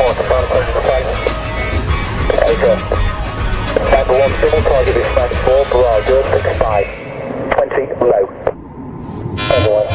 Number 1, civil target is 94, Barber, 65, 20 low. Everyone.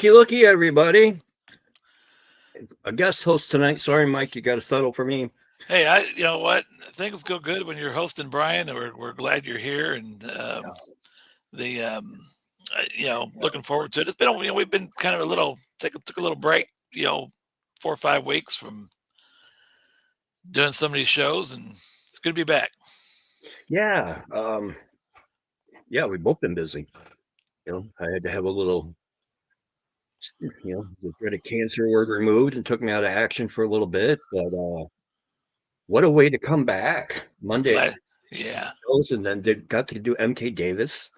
Looky, everybody. A guest host tonight. Sorry, Mike, you got to settle for me. Hey, you know what? Things go good when you're hosting, Brian. We're glad you're here, and looking forward to it. It's been, we've been kind of took a little break, 4 or 5 weeks from doing some of these shows, and it's good to be back. Yeah, we've both been busy. I had to have a little, the dreaded cancer word removed and took me out of action for a little bit. But what a way to come back Monday. Yeah. And then got to do MK Davis.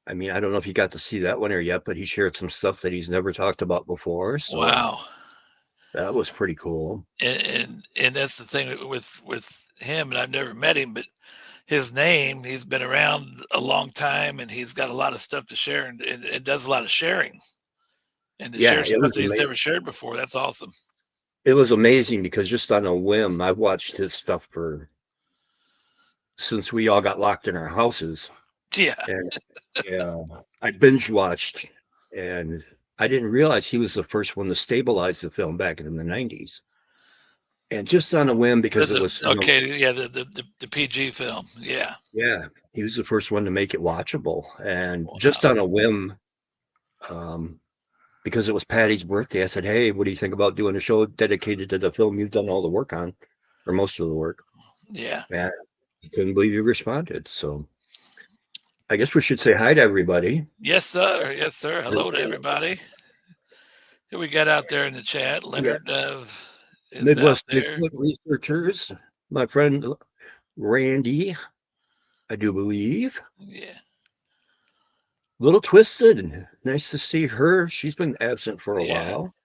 I mean, I don't know if you got to see that one or yet, but he shared some stuff that he's never talked about before. So wow. That was pretty cool. And that's the thing with him, and I've never met him, but his name, he's been around a long time, and he's got a lot of stuff to share, and does a lot of sharing. And to share stuff that he's never shared before. That's awesome. It was amazing because just on a whim, I've watched his stuff since we all got locked in our houses. Yeah. And I binge watched, and I didn't realize he was the first one to stabilize the film back in the 90s. And just on a whim, because it was the PG film. Yeah. Yeah. He was the first one to make it watchable. And just on a whim, because it was Patty's birthday, I said, hey, what do you think about doing a show dedicated to the film you've done all the work on, or most of the work? Yeah. And he couldn't believe you responded. So I guess we should say hi to everybody. Yes, sir. Yes, sir. Hello to everybody. Who we got out there in the chat? Leonard is Midwest out there. Bigfoot researchers. My friend Randy, I do believe. Yeah. Little Twisted. Nice to see her. She's been absent for a while.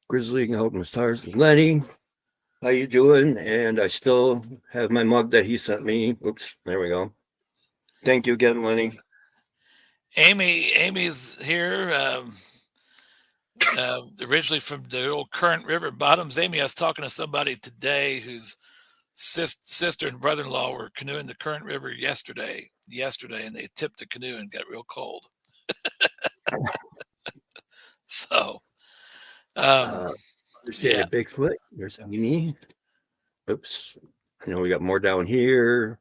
Grizzly and Open Stars. Lenny, how you doing? And I still have my mug that he sent me. Oops, there we go. Thank you again, Lenny. Amy's here. Originally from the old Current River bottoms. Amy, I was talking to somebody today whose sister and brother-in-law were canoeing the Current River yesterday, and they tipped the canoe and got real cold. So, understand Bigfoot. There's Amy. Oops, I know we got more down here.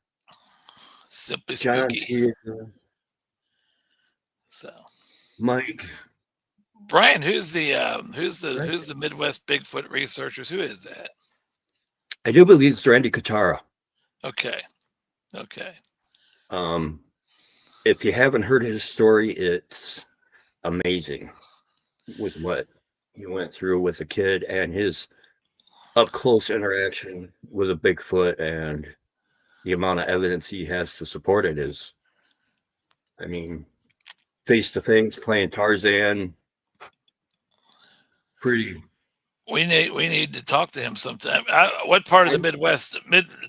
Simply John's spooky. Here. So, Mike. Brian, who's the Midwest Bigfoot researchers? Who is that? I do believe it's Randy Katara. Okay. If you haven't heard his story, it's amazing with what he went through with a kid and his up close interaction with a Bigfoot, and the amount of evidence he has to support it is, I mean, face to face playing Tarzan. Pretty. We need to talk to him sometime. What part of the Midwest?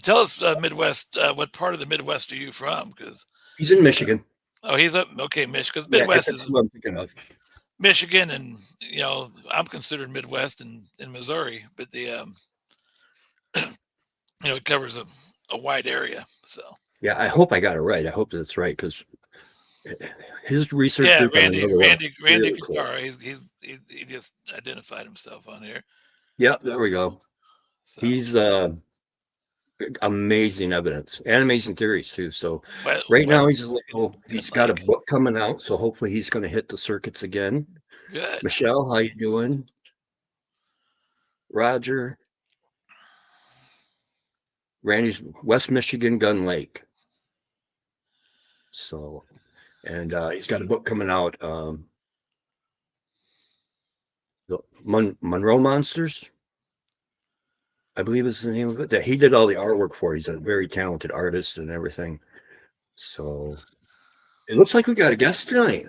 Tell us, Midwest. What part of the Midwest are you from? Because he's in Michigan. Oh, he's up. Okay, Michigan. Because Midwest is what I'm thinking of. Michigan, and I'm considered Midwest in Missouri, but the it covers a wide area. So yeah, I hope I got it right. I hope that's right, because his research Yeah, group on Randy another one. Randy Really cool. Kikara. He just identified himself on here. Yep, there we go. So He's amazing evidence and amazing theories too. So West, right now West he's Gun got a Lake. book coming out. So hopefully he's going to hit the circuits again. Good. Michelle, how you doing? Roger. Randy's West Michigan Gun Lake. So, and he's got a book coming out. The Monroe Monsters, I believe is the name of it. That he did all the artwork for. He's a very talented artist and everything. So it looks like we got a guest tonight.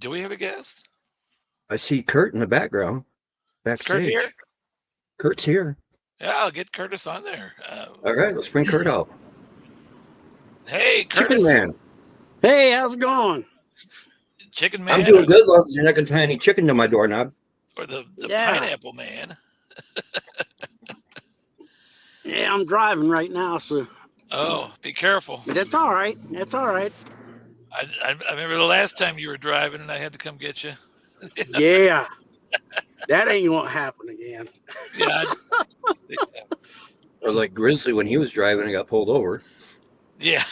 Do we have a guest? I see Kurt in the background, Is Kurt backstage. here? Kurt's here. Yeah, I'll get Curtis on there. All right, let's bring Kurt out. Hey, Chicken Curtis. Man. Hey, how's it going? Chicken Man. I'm doing good, love. You're not going to tie any chicken to my doorknob. Or the Yeah. Pineapple Man. Yeah, I'm driving right now, so. Oh, be careful. But it's all right. It's all right. I remember the last time you were driving and I had to come get you. Yeah. That ain't gonna happen again. Yeah. Or like Grizzly when he was driving and got pulled over. Yeah.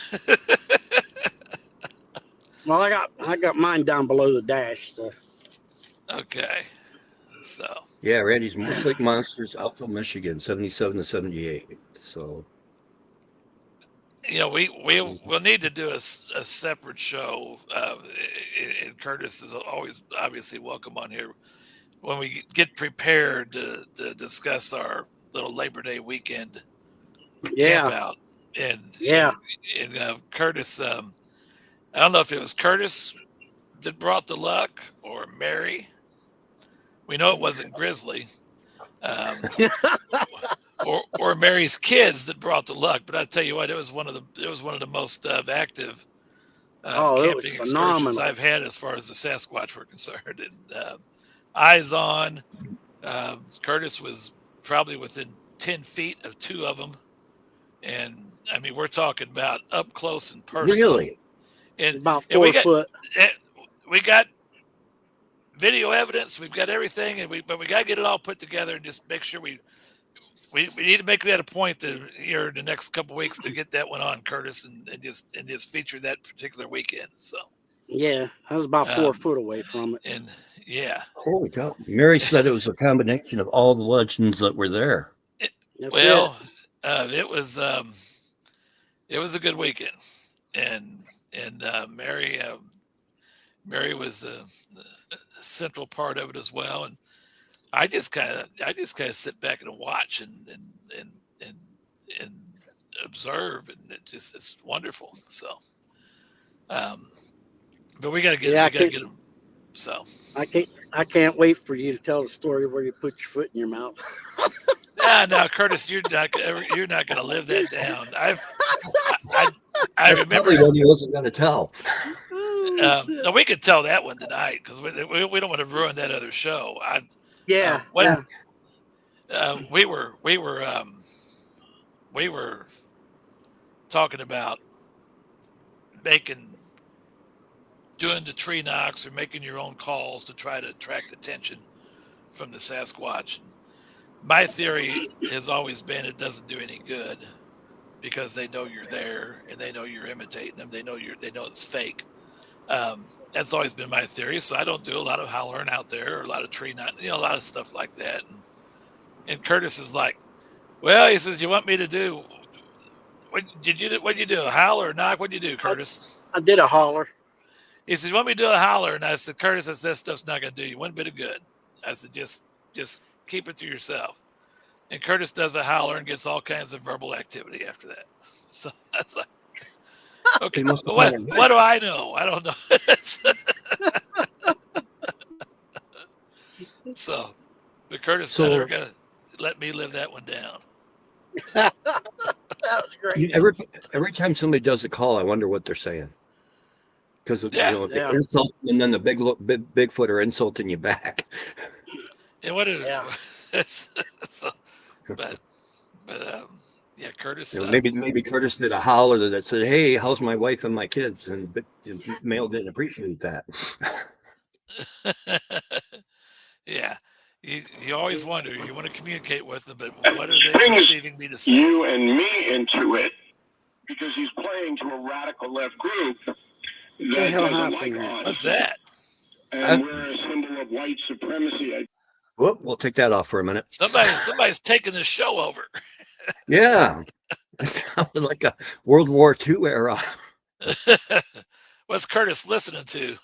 Well, I got mine down below the dash. So. Okay. So. Yeah, Randy's Moose Lake Monsters, Alto, Michigan, 77 to 78. So. You know, we'll need to do a separate show. And Curtis is always obviously welcome on here when we get prepared to discuss our little Labor Day weekend Yeah. camp out. And Yeah. and Curtis, I don't know if it was Curtis that brought the luck or Mary. We know it wasn't Grizzly. Or Mary's kids that brought the luck, but I tell you what, it was one of the most active camping excursions I've had as far as the Sasquatch were concerned. And eyes on, Curtis was probably within 10 feet of two of them, and I mean we're talking about up close and personal. Really? And about 4 foot. We got video evidence. We've got everything, but we got to get it all put together and just make sure we need to make that a point to here in the next couple of weeks to get that one on, Curtis, and just feature that particular weekend. So yeah, I was about 4 foot away from it. And yeah, holy cow! Mary said it was a combination of all the legends that were there. it was a good weekend, and Mary was a central part of it as well, and I just kind of sit back and watch and observe, and it's wonderful. So, but we got to get them. So I can't wait for you to tell the story where you put your foot in your mouth. No, Curtis, you're not going to live that down. I remember what he wasn't going to tell. No, we could tell that one tonight because we don't want to ruin that other show. We were talking about doing the tree knocks or making your own calls to try to attract attention from the Sasquatch. My theory has always been it doesn't do any good because they know you're there and they know you're imitating them. They know it's fake. That's always been my theory. So I don't do a lot of hollering out there or a lot of tree knocking, a lot of stuff like that. And Curtis is like, well, he says, you want me to do, what'd you do? A holler or knock? What'd you do, Curtis? I did a holler. He said, you want me to do a holler? And I said, Curtis, that stuff's not going to do you one bit of good. I said, just keep it to yourself. And Curtis does a holler and gets all kinds of verbal activity after that. So I was like, okay, what do I know? I don't know. So, but Curtis is never going to let me live that one down. That was great. Every time somebody does a call, I wonder what they're saying. Because if they insult, and then the Bigfoot are insulting you back. Yeah, what is it? So, but Yeah, Curtis. Maybe Curtis did a holler that said, "Hey, how's my wife and my kids?" And but the male didn't appreciate that. Yeah. You always wonder. You want to communicate with them, but what are they Brings perceiving me to say? you and me into it because he's playing to a radical left group that the hell doesn't like happened here? us. What's that? And we're a symbol of white supremacy. Whoop, we'll take that off for a minute. Somebody's taking the show over. Yeah, it sounded like a World War II era. What's Curtis listening to?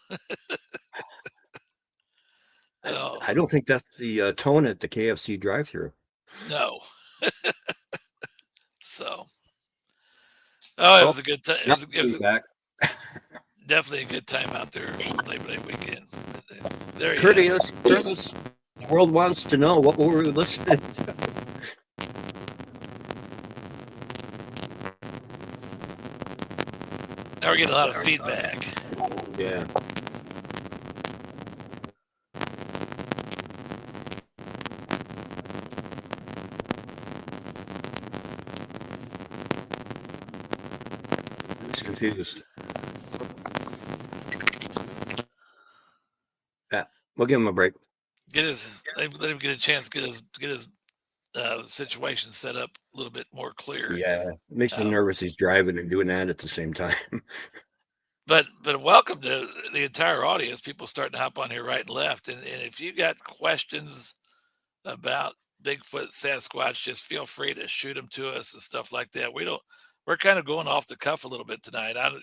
Oh, I don't think that's the tone at the KFC drive-thru. no. So, it was a good time. It was back. definitely a good time out there Labor Day weekend. There he Curtis, the world wants to know what were we listening to. Now we're getting a lot of feedback. Yeah. I was confused. Yeah, we'll give him a break. Let him get a chance to get his situation set up a little bit more clear. Yeah, it makes me nervous. He's driving and doing that at the same time. But welcome to the entire audience. People starting to hop on here right and left. And if you got questions about Bigfoot, Sasquatch, just feel free to shoot them to us and stuff like that. We're kind of going off the cuff a little bit tonight. I'm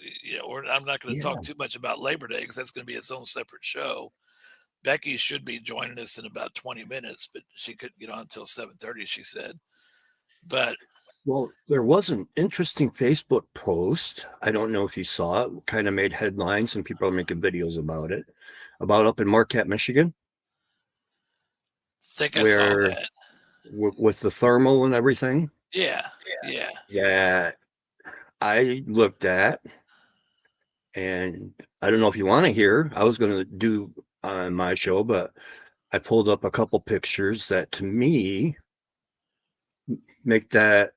not going to talk too much about Labor Day because that's going to be its own separate show. Becky should be joining us in about 20 minutes, but she couldn't get on until 7:30, she said. But well, there was an interesting Facebook post. I don't know if you saw it. Kind of made headlines, and people are making videos about it. About up in Marquette, Michigan. I think I saw that. With the thermal and everything. Yeah. I looked at, and I don't know if you want to hear. I was going to do on my show, but I pulled up a couple pictures that to me make that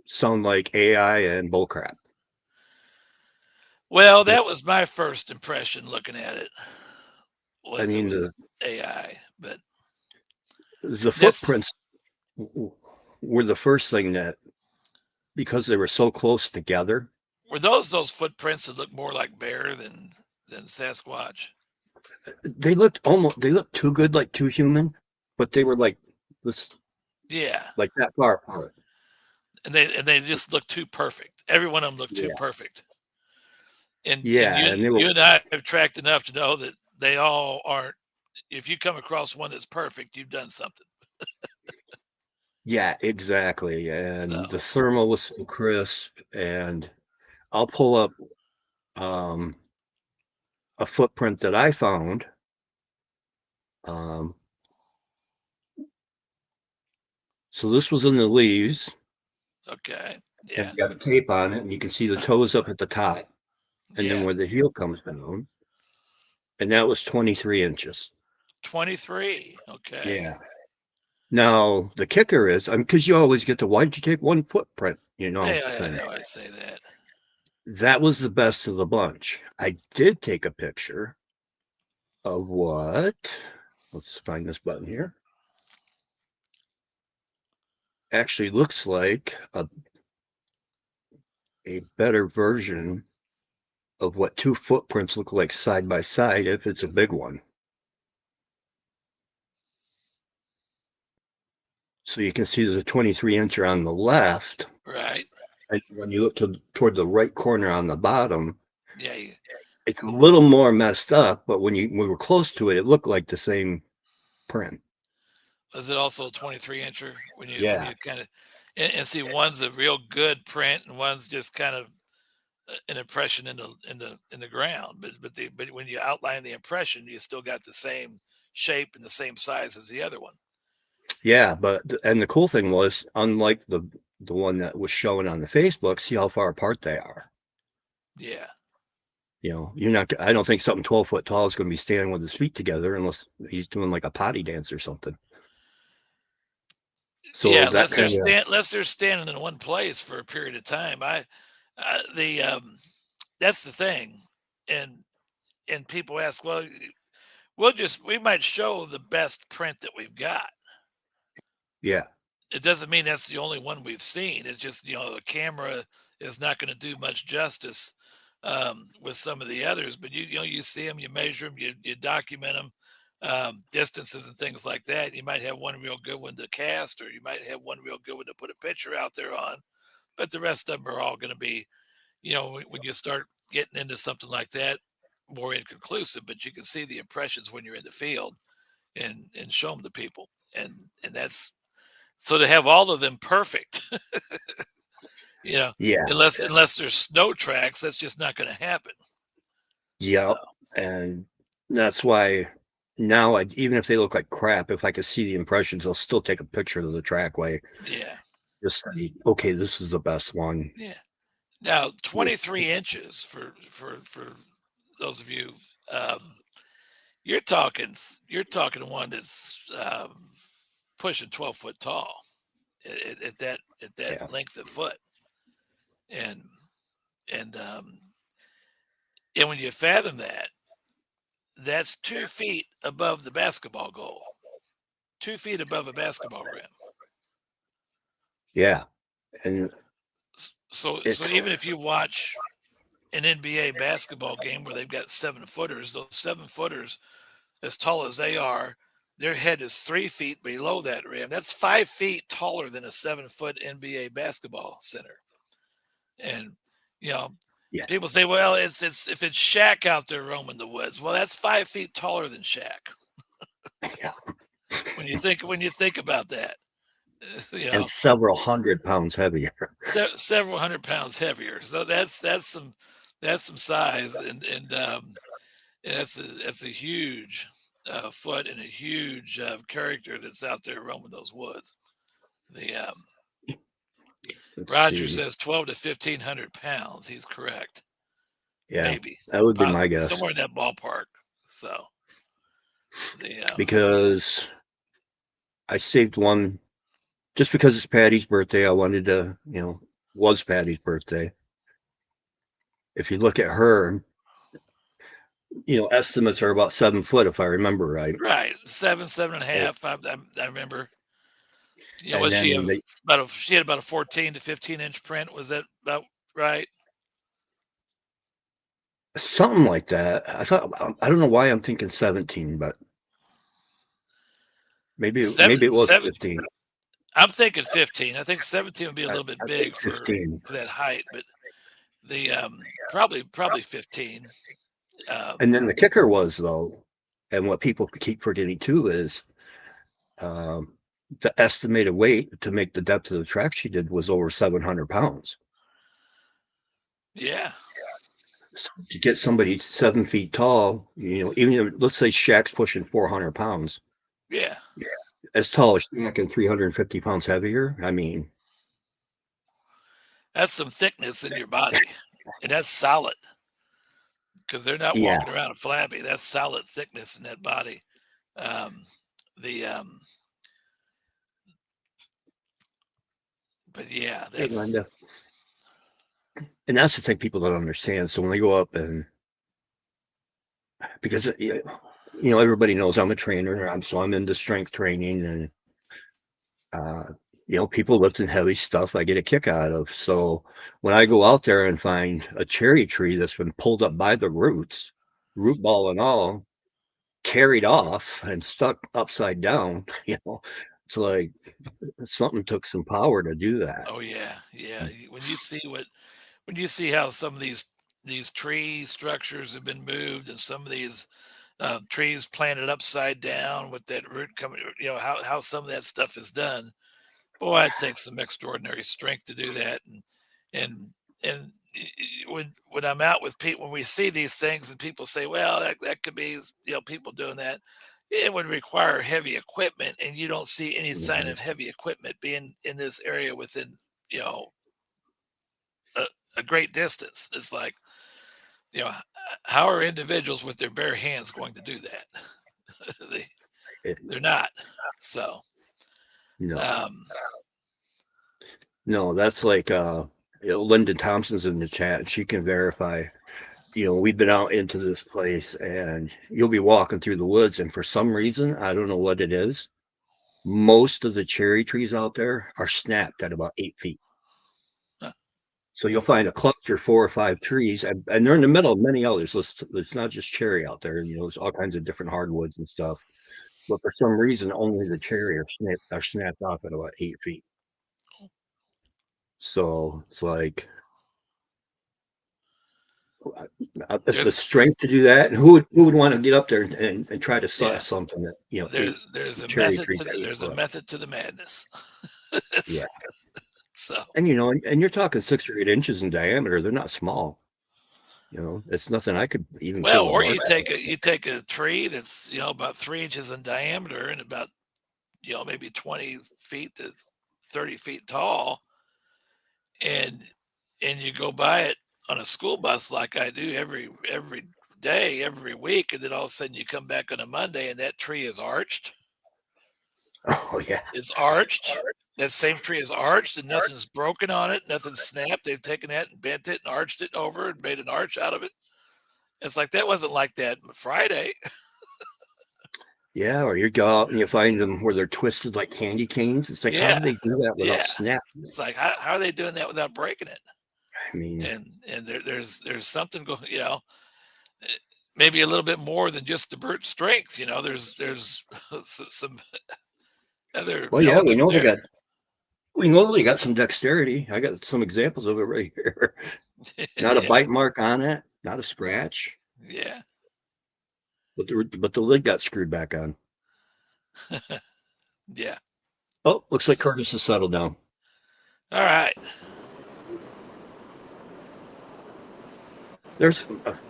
sound like AI and bullcrap. Well, that was my first impression looking at it. I mean, the AI, but the footprints were the first thing that, because they were so close together. Were those footprints that look more like bear than Sasquatch? They looked too good, like too human, but they were like this. Yeah. Like that far apart. And they just looked too perfect. Every one of them looked too perfect. And you and I have tracked enough to know that they all aren't. If you come across one that's perfect, you've done something. Yeah, exactly. And the thermal was so crisp. And I'll pull up a footprint that I found. So this was in the leaves. Okay. Yeah. And you got a tape on it, and you can see the toes up at the top, and then where the heel comes down. And that was 23 inches. 23. Okay. Yeah. Now the kicker is, because you always get why did you take one footprint? I know I say that. That was the best of the bunch. I did take a picture of what? Let's find this button here. Actually looks like a better version of what two footprints look like side by side if it's a big one. So you can see the 23-incher on the left. Right. And when you look toward the right corner on the bottom, it's a little more messed up, but when we were close to it, it looked like the same print. Was it also a 23-incher when you kind of and see one's a real good print and one's just kind of an impression in the ground, but when you outline the impression, you still got the same shape and the same size as the other one. Yeah, and the cool thing was, unlike the one that was showing on the Facebook, see how far apart they are. Yeah. You're not. I don't think something 12 foot tall is going to be standing with his feet together unless he's doing like a potty dance or something. So Yeah, that kind of, unless they're standing in one place for a period of time. That's the thing, and people ask, well, we might show the best print that we've got. yeah, It doesn't mean that's the only one we've seen. It's just, a camera is not going to do much justice with some of the others. But you see them, you measure them, you document them, distances and things like that. You might have one real good one to cast, or you might have one real good one to put a picture out there on. But the rest of them are all going to be, when you start getting into something like that, more inconclusive. But you can see the impressions when you're in the field and show them to people, and that's. So to have all of them perfect, yeah, unless there's snow tracks, that's just not going to happen. yeah. So, And that's why now, even if they look like crap, if I can see the impressions, I'll still take a picture of the trackway. yeah, Just say, okay, this is the best one. yeah. Now, 23 inches for those of you, you're talking one that's pushing 12 foot tall at that Yeah. length of foot, and and um, and when you fathom that, that's 2 feet above the basketball goal, 2 feet above a basketball rim. Yeah. And So it's, even if you watch an NBA basketball game where they've got 7-footers, those 7-footers, as tall as they are, their head is 3 feet below that rim. That's 5 feet taller than a 7-foot NBA basketball center. And yeah. people say, well, it's if it's Shaq out there roaming the woods. Well, that's 5 feet taller than Shaq. Yeah. When you think about that, And several hundred pounds heavier. several hundred pounds heavier. So that's some size, and that's a huge foot and a huge character that's out there roaming those woods. The Roger says 12 to 1,500 pounds. He's correct. Yeah, Maybe that would be my possibly, guess. somewhere in that ballpark. So because I saved one just because it's Patty's birthday. I wanted to, was Patty's birthday. If you look at her, estimates are about 7 foot, if I remember right. Right, 7.5. I remember. And Was she then she had about a 14 to 15 inch print? Was that about right? something like that. I don't know why I'm thinking 17, but maybe it was 15. I'm thinking 15. I think 17 would be a little bit big for 15. that height, but the probably 15. And then the kicker was, though, and what people keep forgetting too is the estimated weight to make the depth of the track she did was over 700 pounds. Yeah. So to get somebody 7 feet tall, even if, let's say Shaq's pushing 400 pounds. Yeah. As tall as Shaq and 350 pounds heavier. I mean, that's some thickness in your body, and that's solid, because they're not walking around flabby. That's solid thickness in that body. But yeah, that's and that's the thing people don't understand. So when they go up and because everybody knows I'm a trainer, so I'm into strength training, and people lifting heavy stuff I get a kick out of. So when I go out there and find a cherry tree that's been pulled up by the roots, root ball and all, carried off and stuck upside down, it's like something took some power to do that. Oh yeah. When you see how some of these tree structures have been moved, and some of these trees planted upside down with that root coming, how some of that stuff is done. Boy, it takes some extraordinary strength to do that. And when I'm out with people, when we see these things and people say, well, that could be, people doing that, it would require heavy equipment, and you don't see any sign of heavy equipment being in this area within, a great distance. It's like, how are individuals with their bare hands going to do that? They're not. So No, Um, no, that's like Lyndon Thompson's in the chat, and she can verify. We've been out into this place, and you'll be walking through the woods, and for some reason, I don't know what it is, most of the cherry trees out there are snapped at about 8 feet. Huh. So you'll find a cluster, 4 or 5 trees, and they're in the middle of many others. It's not just cherry out there. There's all kinds of different hardwoods and stuff. But for some reason, only the cherry are snapped off at about 8 feet. So it's like, if the there's strength to do that, and who would want to get up there and try to yeah, saw something that there's 8 there's a cherry method trees to at 8 there's a foot. method to the madness. Yeah, So and and you're talking 6 or 8 inches in diameter. They're not small. It's nothing I could even well, kill a or mark. you take a tree that's about 3 inches in diameter and about maybe 20 feet to 30 feet tall, and you go by it on a school bus like I do every day, every week, and then all of a sudden you come back on a Monday and that tree is arched. Oh yeah, It's arched. That same tree is arched and nothing's broken on it, nothing's snapped. They've taken that and bent it and arched it over and made an arch out of it. It's like that wasn't like that Friday. yeah. Or you go out and you find them where they're twisted like candy canes. It's like, how Yeah, do they do that without yeah. snapping? It's like how are they doing that without breaking it? I mean, And there's something going. Maybe a little bit more than just the brute strength. There's some other well, yeah, elements there. we know they got some dexterity. I got some examples of it right here. Not a Yeah, bite mark on it, not a scratch, yeah. but the lid got screwed back on. Yeah. Oh, looks like Curtis has settled down. All right. There's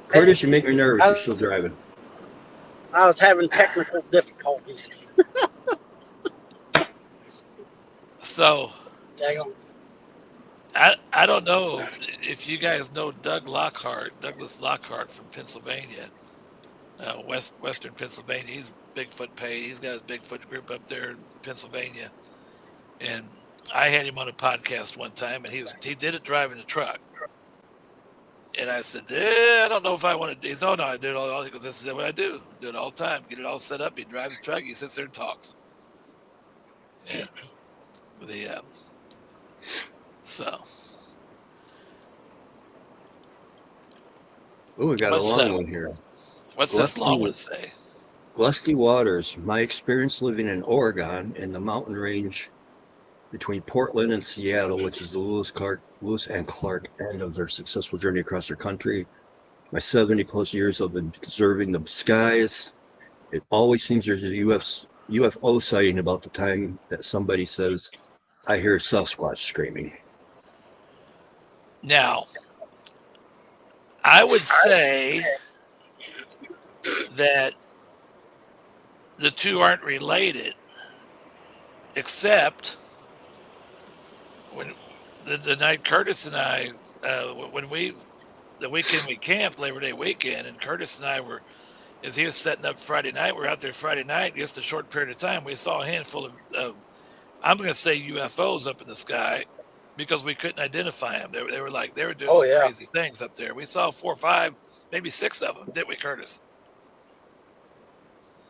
Curtis. You make me nervous. You're still driving. I was having technical difficulties. So Daggone. I don't know if you guys know Douglas Lockhart from Pennsylvania, Western Pennsylvania. He's Bigfoot paid. He's got his Bigfoot group up there in Pennsylvania, and I had him on a podcast one time, and he did it driving a truck. And I said, I don't know if I want to do it. Oh, no, I do it all. He goes, this is what I do. Do it all the time. Get it all set up. He drives the truck. He sits there and talks. And so. Oh, we got a long one here. What's this long one say? Glusty Waters. My experience living in Oregon in the mountain range between Portland and Seattle, which is the Lewis and Clark end of their successful journey across their country. My 70+ years of observing the skies, it always seems there's a UFO sighting about the time that somebody says, I hear Sasquatch screaming. Now, I would say that the two aren't related, except when the night Curtis and I, the weekend we camped, Labor Day weekend, and Curtis and I as he was setting up Friday night, we're out there Friday night, just a short period of time, we saw a handful of I'm going to say UFOs up in the sky because we couldn't identify them. They were doing some crazy things up there. We saw 4 or 5, maybe 6 of them, didn't we, Curtis?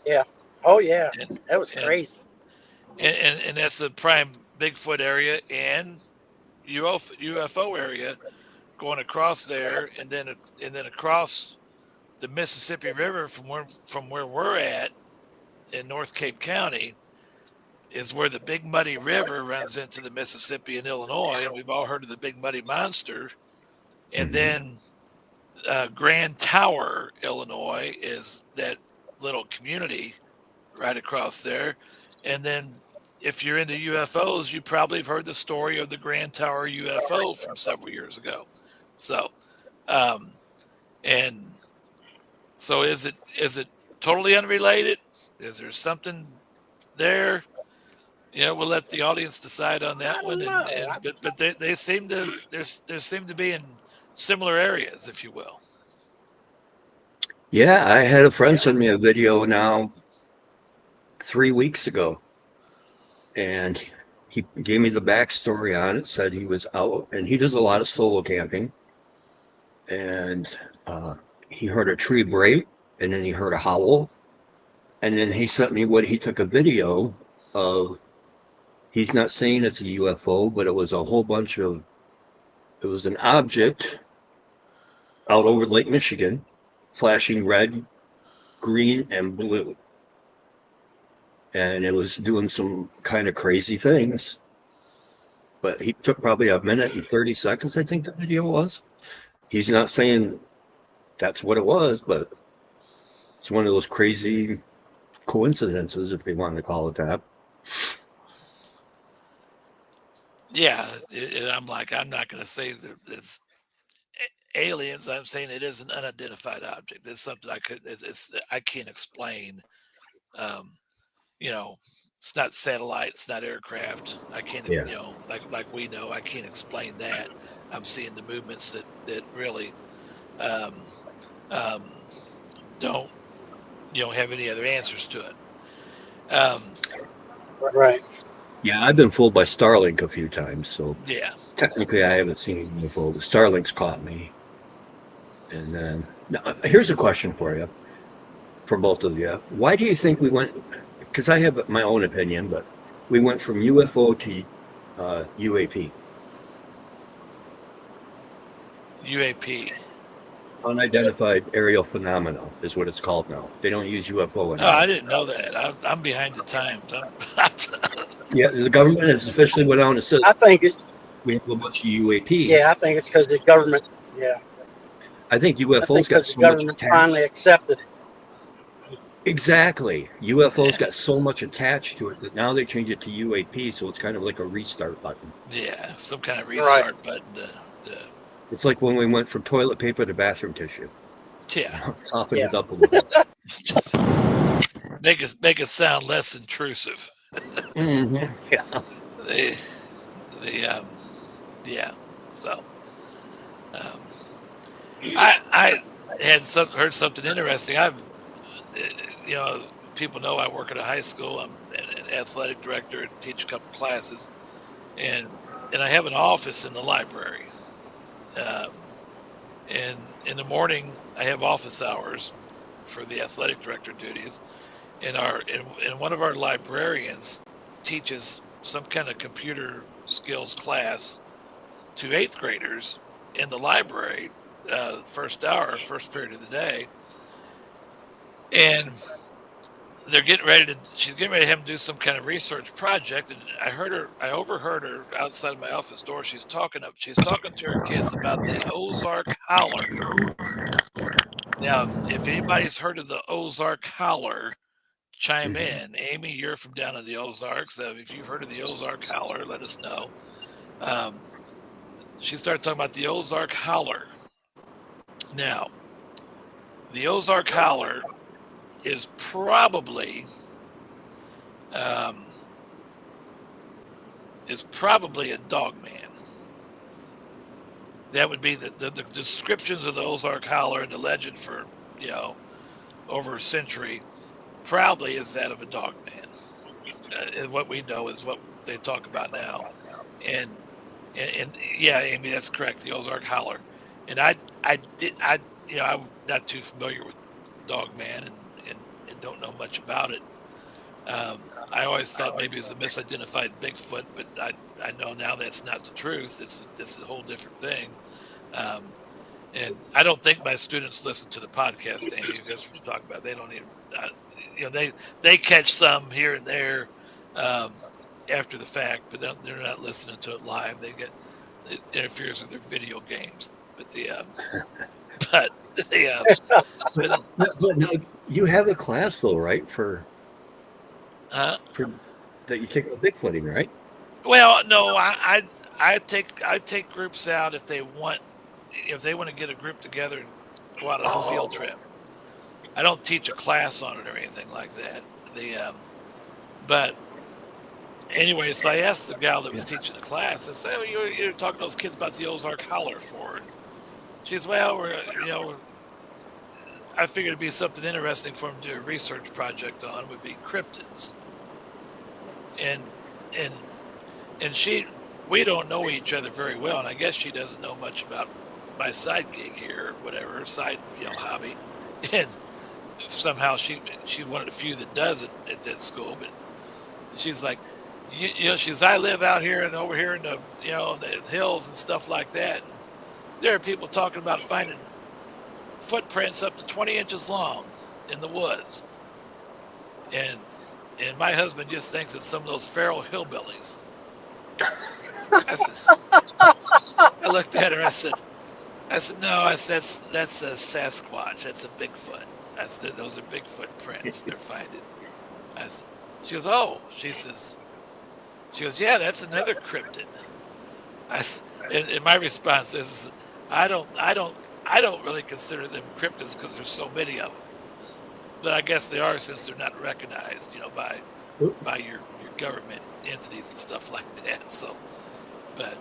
Yeah. Oh yeah. That was crazy. And that's the prime Bigfoot area and UFO area going across there, and then across the Mississippi River from where we're at in North Cape County is where the Big Muddy River runs into the Mississippi in Illinois, and we've all heard of the Big Muddy Monster. And then Grand Tower, Illinois, is that little community right across there. And then if you're into UFOs, you probably have heard the story of the Grand Tower UFO from several years ago. So, and so is it totally unrelated? Is there something there? We'll let the audience decide on that one. But they seem to there seem to be in similar areas, if you will. Yeah, I had a friend send me a video now 3 weeks ago and he gave me the backstory on it. Said he was out, and he does a lot of solo camping, and he heard a tree break, and then he heard a howl, and then he sent me what he took a video of. He's not saying it's a UFO, but it was a whole bunch of. It was an object out over Lake Michigan, flashing red, green, and blue. And it was doing some kind of crazy things. But he took probably a minute and 30 seconds, I think the video was. He's not saying that's what it was, but it's one of those crazy coincidences, if you want to call it that. Yeah, I'm not going to say that it's aliens. I'm saying it is an unidentified object. It's something I can't explain. You know, it's not satellite, it's not aircraft. I can't, Yeah. like we know, I can't explain that. I'm seeing the movements that really don't have any other answers to it. Right. Yeah, I've been fooled by Starlink a few times, so Yeah. technically I haven't seen a UFO, but Starlink's caught me. And then, now, here's a question for you, for both of you. Why do you think we went, because I have my own opinion, but we went from UFO to UAP? UAP. Unidentified aerial phenomena is what it's called now. They don't use UFO Oh, anymore. I didn't know that. I'm behind the times. Yeah, the government has officially went out and said I think it's we have a bunch of UAP. yeah. I think it's because the government. Yeah. I think I think UFOs got because so the much government attached. finally accepted it. Exactly. UFOs Yeah. got so much attached to it that now they change it to UAP, so it's kind of like a restart button. Yeah, some kind of restart button. It's like when we went from toilet paper to bathroom tissue. Yeah, Soften Yeah. it up a little. make it sound less intrusive. Mm-hmm. Yeah. Yeah. So, I had heard something interesting. People know I work at a high school. I'm an athletic director and teach a couple classes, and I have an office in the library. And in the morning, I have office hours for the athletic director duties. And one of our librarians teaches some kind of computer skills class to 8th graders in the library, first period of the day. And she's getting ready to have them do some kind of research project. And I overheard her outside my office door. She's talking to her kids about the Ozark Howler. Now, if anybody's heard of the Ozark Howler, chime in. Amy, you're from down in the Ozarks. If you've heard of the Ozark Howler, let us know. She started talking about the Ozark Howler. Now, the Ozark Howler is probably a dog man. That would be the descriptions of the Ozark Howler and the legend for over a century. Probably is that of a dog man. And what we know is what they talk about now, and yeah, Amy, that's correct. The Ozark Howler, and I'm not too familiar with dog man and don't know much about it. I always thought maybe it was a misidentified Bigfoot, but I know now that's not the truth. It's a whole different thing. And I don't think my students listen to the podcast, Amy. That's what you talk about. They don't even, they catch some here and there after the fact, but they're not listening to it live. It interferes with their video games. But no, you have a class though, right? For that you take a Bigfooting, right? Well, no, I take groups out if they want to get a group together and go out on a field trip. I don't teach a class on it or anything like that. But anyway, so I asked the gal that was teaching the class. I said, "Oh, you're talking to those kids about the Ozark Howler for?" And she says, "Well, I figured it'd be something interesting for them to do a research project on would be cryptids." And and we don't know each other very well, and I guess she doesn't know much about my side gig here or whatever, side hobby. And somehow she's one of the few that doesn't at that school, but she's like, she's, I live out here and over here in the the hills and stuff like that. And there are people talking about finding footprints up to 20 inches long in the woods, and my husband just thinks it's some of those feral hillbillies. I looked at her. I said, no. I said, that's a Sasquatch. That's a Bigfoot. I said, those are Bigfoot prints they're finding. She goes, oh. She goes, yeah, that's another cryptid. And my response is, I don't really consider them cryptids because there's so many of them. But I guess they are, since they're not recognized, by your government entities and stuff like that. So, but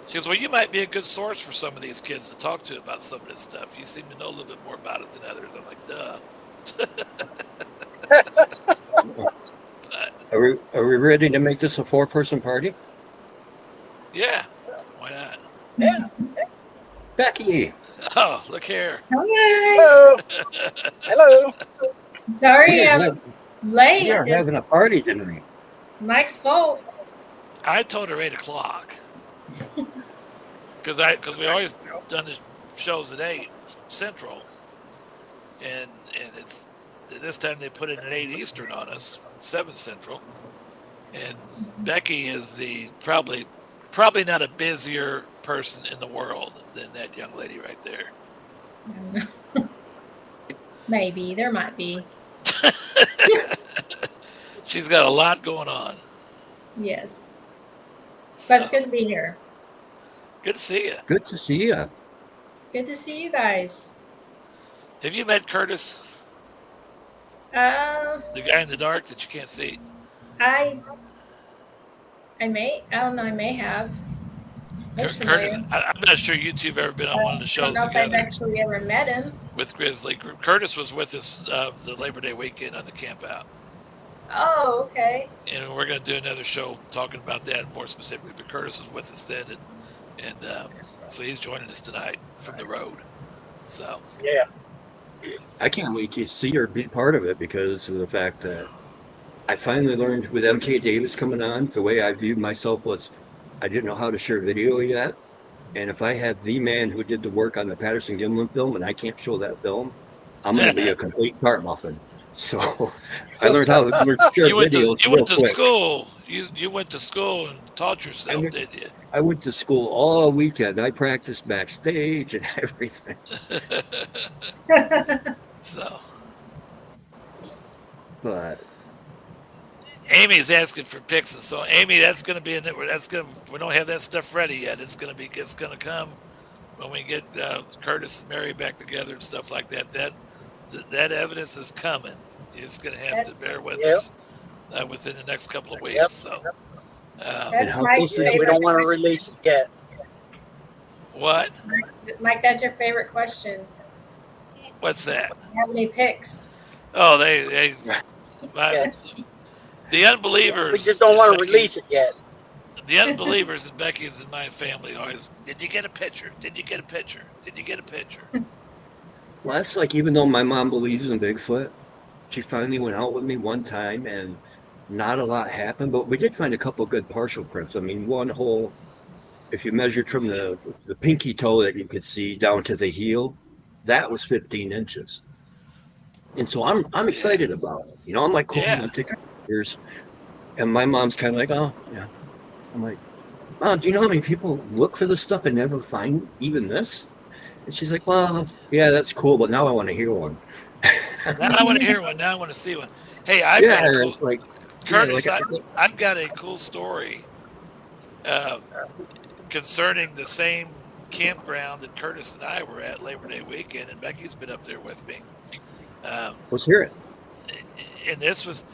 she goes, well, you might be a good source for some of these kids to talk to about some of this stuff. You seem to know a little bit more about it than others. I'm like, duh. But, Are we ready to make this a 4-person party? yeah, why not? Yeah. Becky. Oh, look here. Hi. Hello. Hello. Sorry, We are I'm hav- late. we are It's having a party tonight. Mike's fault. I told her 8 o'clock because we always done the shows at 8 Central, and it's this time they put it at 8 Eastern on us, 7 Central, and Becky is the probably not a busier person in the world than that young lady right there. Maybe there might be. She's got a lot going on. Yes, So, but it's good to be here. good to see you. Good to see you. Good to see you guys. Have you met Curtis, Uh, the guy in the dark that you can't see? I may. I don't know. I may have. Looks Curtis, familiar. I'm not sure you two have ever been on one of the I shows don't know if I've together actually ever met him. with Grizzly. Curtis was with us the Labor Day weekend on the camp out. Oh, okay. And we're going to do another show talking about that more specifically. But Curtis was with us then, and so he's joining us tonight from the road. So Yeah. I can't wait to see her be part of it because of the fact that I finally learned with MK Davis coming on, the way I viewed myself was I didn't know how to share video yet. And if I have the man who did the work on the Patterson Gimlin film and I can't show that film, I'm going to be a complete tart muffin. So I learned how to share you went videos to real quick. school. You went to school and taught yourself, didn't you? I went to school all weekend. I practiced backstage and everything. So But Amy's asking for pics, and so Amy, that's going to be in it. We don't have that stuff ready yet. It's going to come when we get Curtis and Mary back together and stuff like that. That evidence is coming. You're just going to have to bear with us within the next couple of weeks. Yep. So, That's how Mike's close is it? We favorite. don't want to release it yet. what? Mike, that's your favorite question. What's that? Do you have any picks? Oh, they Yeah. the unbelievers. We just don't want to Becky- release it yet. The unbelievers in Becky's and my family always. Did you get a picture? Did you get a picture? Did you get a picture? well, that's like, even though my mom believes in Bigfoot, she finally went out with me one time and not a lot happened, but we did find a couple good partial prints. I mean, one hole, if you measured from the pinky toe that you could see down to the heel, that was 15 inches. And so I'm excited about it. You know, I'm like, cool, Yeah. I'm gonna take pictures. And my mom's kind of like, oh, yeah. I'm like, Mom, do you know how many people look for this stuff and never find even this? And she's like, well, yeah, that's cool, but now I want to hear one. Now I want to hear one. Now I want to see one. Hey, I've Yeah, got a it's cool, like, Curtis. yeah, I've got a cool story concerning the same campground that Curtis and I were at Labor Day weekend, and Becky's been up there with me. let's hear it. And this was,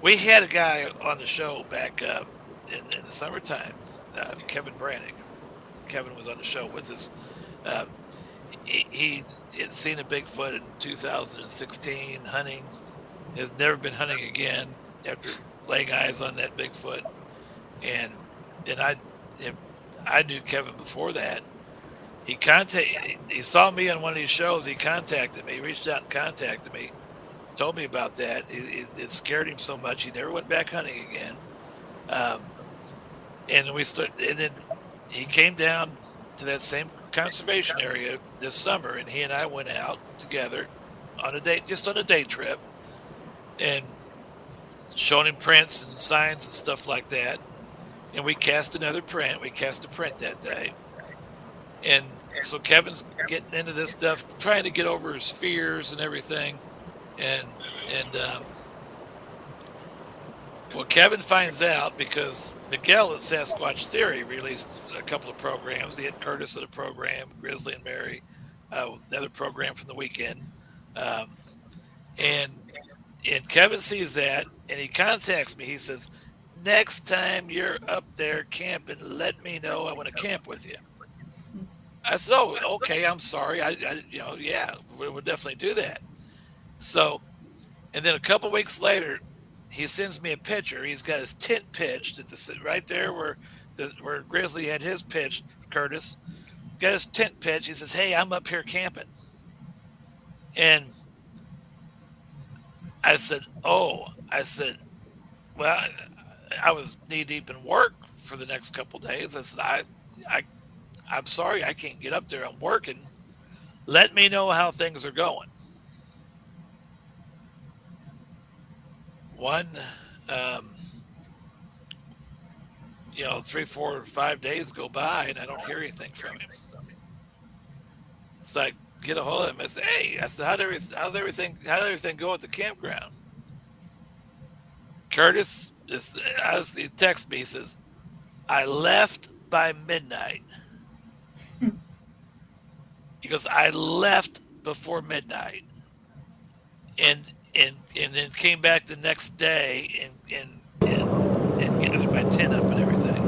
we had a guy on the show back in the summertime, Kevin Brannick. Kevin was on the show with us. He had seen a Bigfoot in 2016 hunting, has never been hunting again after laying eyes on that Bigfoot. And I knew Kevin before that. He saw me on one of these shows. He contacted me, reached out and contacted me, told me about that. It scared him so much he never went back hunting again. And then he came down to that same conservation area this summer, and he and I went out together on a day trip, and showing him prints and signs and stuff like that. And we cast another print. We cast a print that day. And so Kevin's getting into this stuff, trying to get over his fears and everything. And well, Kevin finds out because Miguel at Sasquatch Theory released a couple of programs. He had Curtis at a program, Grizzly and Mary, another program from the weekend. And Kevin sees that, and he contacts me. He says, next time you're up there camping, let me know. I want to camp with you. I said, oh, okay, I'm sorry. Yeah, we'll definitely do that. So, and then a couple weeks later, he sends me a picture. He's got his tent pitched right there where Grizzly had his pitched, Curtis. Got his tent pitched. He says, hey, I'm up here camping. And I said, well, I was knee deep in work for the next couple of days. I said, I'm sorry, I can't get up there. I'm working. Let me know how things are going. 3, 4, 5 days go by and I don't hear anything from him. So I get a hold of him. I say, hey, how's everything go at the campground? Curtis he texts me. He says, I left by midnight. He goes, I left before midnight, and then came back the next day and gathered my tent up and everything.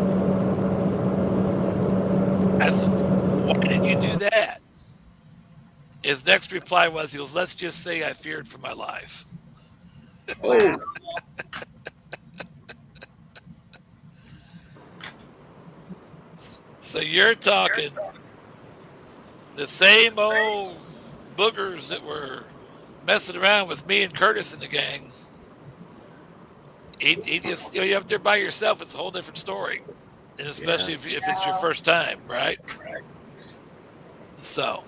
I said, why did you do that? His next reply was, he goes, let's just say I feared for my life. Oh, So you're talking the same old boogers that were messing around with me and Curtis and the gang. He just, you're up there by yourself. It's a whole different story, and especially if it's your first time, right? So.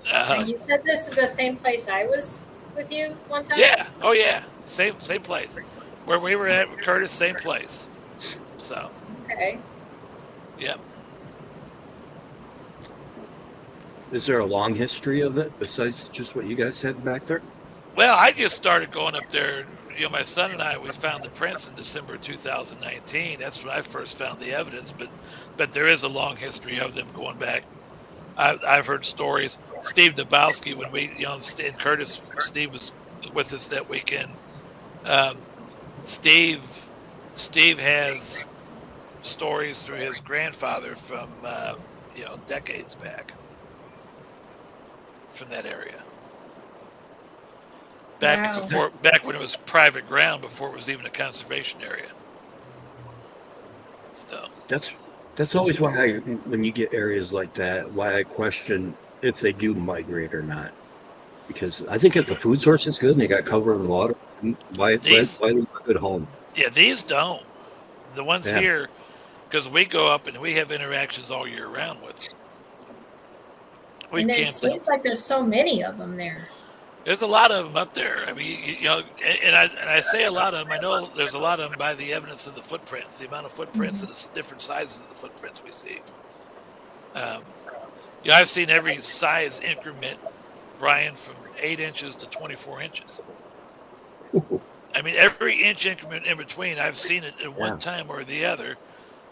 And you said this is the same place I was with you one time? Yeah. Oh yeah. Same place. Where we were at with Curtis, same place. So. Okay. Yep. is there a long history of it besides just what you guys had back there? Well, I just started going up there. My son and I, we found the prints in December 2019. That's when I first found the evidence. But there is a long history of them going back. I've heard stories. Steve Dabowski, when we, and Curtis, Steve was with us that weekend. Steve has stories through his grandfather from, decades back from that area. Back when it was private ground, before it was even a conservation area. So that's always why when you get areas like that, why I question if they do migrate or not. Because I think if the food source is good and they got cover in water, why leave a good home? Yeah, these don't. The ones here, because we go up and we have interactions all year round with them. And it seems like there's so many of them there. There's a lot of them up there. I mean, and I say a lot of them. I know there's a lot of them by the evidence of the footprints, the amount of footprints and the different sizes of the footprints we see. I've seen every size increment, Brian, from 8 inches to 24 inches. I mean, every inch increment in between, I've seen it at one time or the other,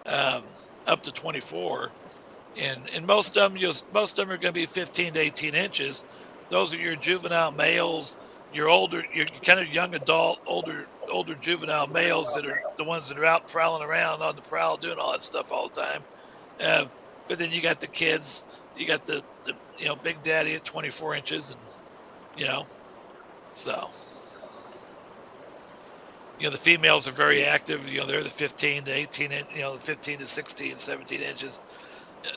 up to 24. And most of them are going to be 15 to 18 inches. Those are your juvenile males, your kind of young adult, older juvenile males that are the ones that are out prowling around on the prowl, doing all that stuff all the time. But then you got the kids, you got the Big Daddy at 24 inches, and so. the females are very active. They're the 15 to 18, the 15 to 16, 17 inches.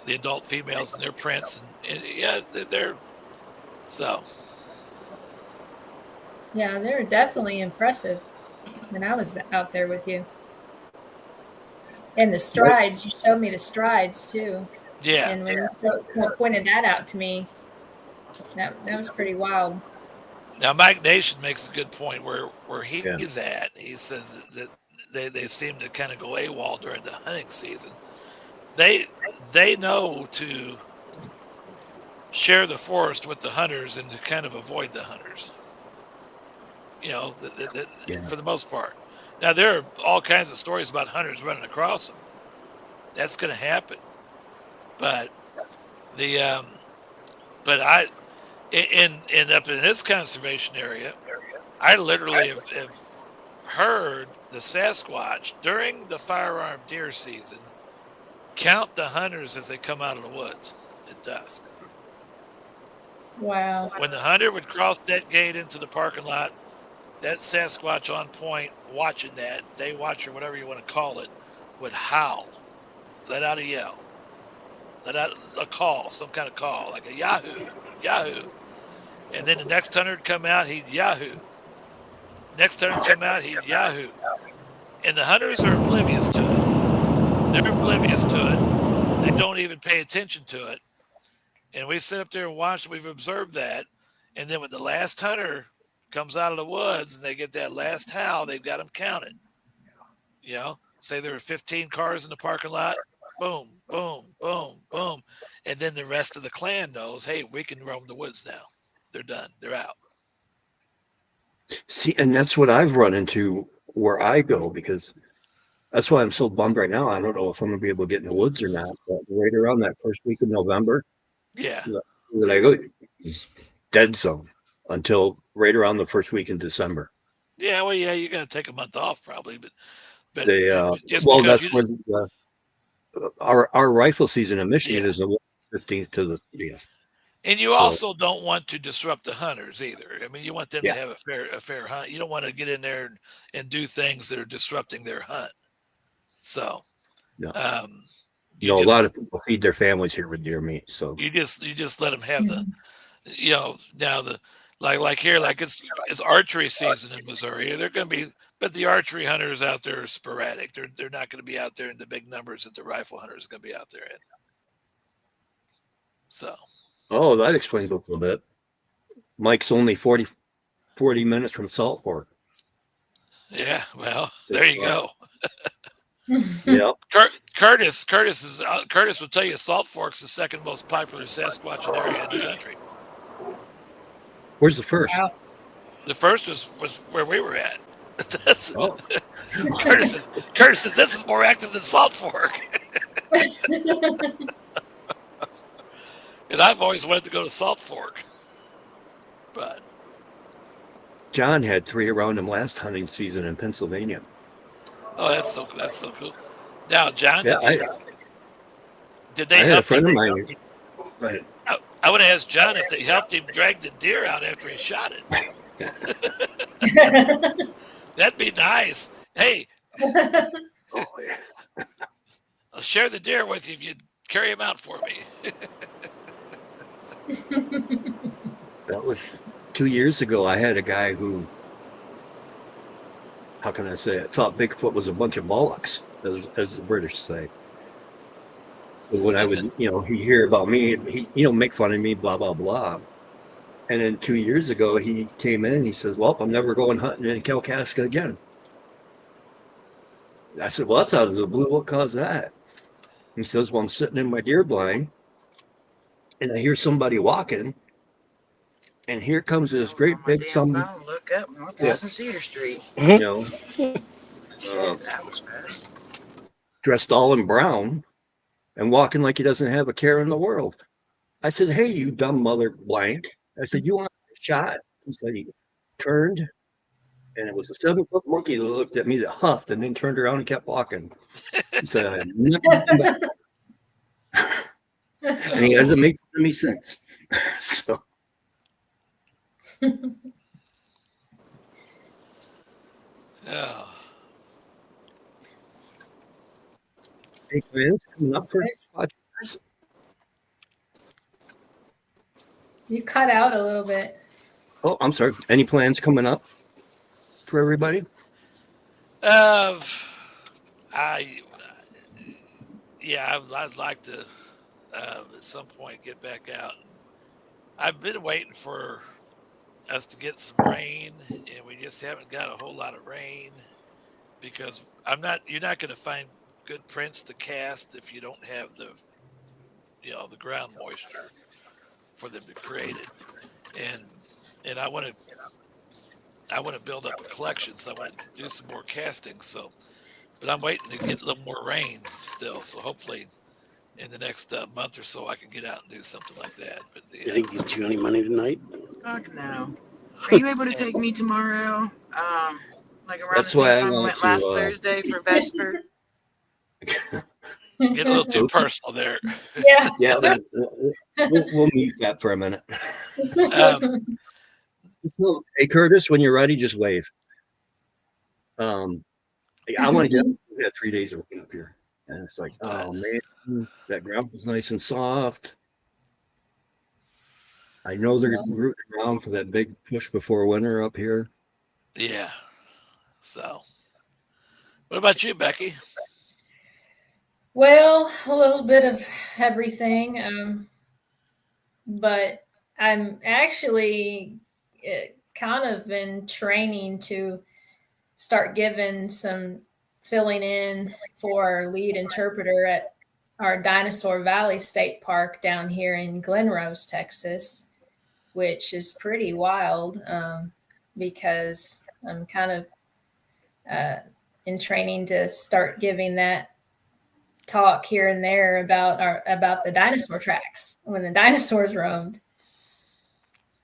The adult females and their prints, and yeah, they're so. Yeah, they're definitely impressive when I was out there with you. And the strides, you showed me the strides too. Yeah. And when you pointed that out to me, that was pretty wild. Now, Mike Nation makes a good point where he is at. He says that they seem to kind of go AWOL during the hunting season. They know to share the forest with the hunters and to kind of avoid the hunters. For the most part. Now, there are all kinds of stories about hunters running across them. That's going to happen. But up in this conservation area, I literally have heard the Sasquatch during the firearm deer season count the hunters as they come out of the woods at dusk. Wow. When the hunter would cross that gate into the parking lot, that Sasquatch on point watching that, day watcher, whatever you want to call it, would howl, let out a yell, let out a call, some kind of call, like a yahoo, yahoo. And then the next hunter would come out, he'd yahoo. Next hunter would come out, he'd yahoo. And the hunters are oblivious to it. They're oblivious to it. They don't even pay attention to it. And we sit up there and watch, we've observed that. And then when the last hunter comes out of the woods and they get that last howl, they've got them counted. Say there were 15 cars in the parking lot, boom, boom, boom, boom. And then the rest of the clan knows, hey, we can roam the woods now. They're done. They're out. See, and that's what I've run into where I go, because that's why I'm so bummed right now. I don't know if I'm going to be able to get in the woods or not. But right around that first week of November, when I go, it's dead zone until right around the first week in December. Yeah, well, yeah, you're going to take a month off probably, but they that's when our rifle season in Michigan is the 15th to the 30th. And you also don't want to disrupt the hunters either. I mean, you want them to have a fair hunt. You don't want to get in there and do things that are disrupting their hunt. So, a lot of people feed their families here with deer meat. So you just let them have now like here, like it's archery season in Missouri. They're going to be, but the archery hunters out there are sporadic. They're not going to be out there in the big numbers that the rifle hunters are going to be out there in. So. Oh, that explains a little bit. Mike's only 40 minutes from Salt Fork. Yeah, well, there you go. Yeah. Curtis will tell you Salt Fork's the second most popular Sasquatch area in the country. Where's the first? Wow. The first was where we were at. Curtis says this is more active than Salt Fork. And I've always wanted to go to Salt Fork. But John had 3 around him last hunting season in Pennsylvania. Oh, that's so cool. Now, John, did they I had help a friend him? of mine. Right. I would have asked John if they helped him drag the deer out after he shot it. That'd be nice. Hey, I'll share the deer with you if you carry him out for me. That was 2 years ago. I had a guy who, how can I say it, thought Bigfoot was a bunch of bollocks, as the British say. So when I would, he'd hear about me, he make fun of me, blah, blah, blah. And then 2 years ago, he came in and he says, well, I'm never going hunting in Kalkaska again. I said, well, that's out of the blue. What caused that? He says, well, I'm sitting in my deer blind and I hear somebody walking, and here comes this great big Look up North Pleasant Cedar Street. That was fast. Dressed all in brown and walking like he doesn't have a care in the world. I said, hey, you dumb mother blank. I said, you want a shot? He said he turned, and it was a 7-foot monkey that looked at me, that huffed, and then turned around and kept walking. He said, I never come back. And he hasn't made fun of me since. So. Yeah. Any plans coming up for There's- Sasquatch? You cut out a little bit. Oh, I'm sorry. Any plans coming up for everybody? I yeah, I'd like to at some point get back out. I've been waiting for us to get some rain, and we just haven't got a whole lot of rain because you're not going to find good prints to cast if you don't have the ground moisture for them to create it. And I want to build up a collection, so I want to do some more casting. So, but I'm waiting to get a little more rain still. So hopefully in the next month or so, I can get out and do something like that. But You think you get you any money tonight? Fuck no. Are you able to take me tomorrow? Like around That's the same why I time we want went last to. Thursday for Vesper? Get a little too personal there. Yeah. Yeah, we'll mute that for a minute. Hey, Curtis, when you're ready, just wave. I want to get. We had 3 days of rain up here, and it's like, oh man, that ground was nice and soft. I know they're rooting around for that big push before winter up here. Yeah. So, what about you, Becky? Well, a little bit of everything, but I'm actually kind of in training to start giving some filling in for our lead interpreter at our Dinosaur Valley State Park down here in Glen Rose, Texas, which is pretty wild because I'm kind of in training to start giving that talk here and there about the dinosaur tracks when the dinosaurs roamed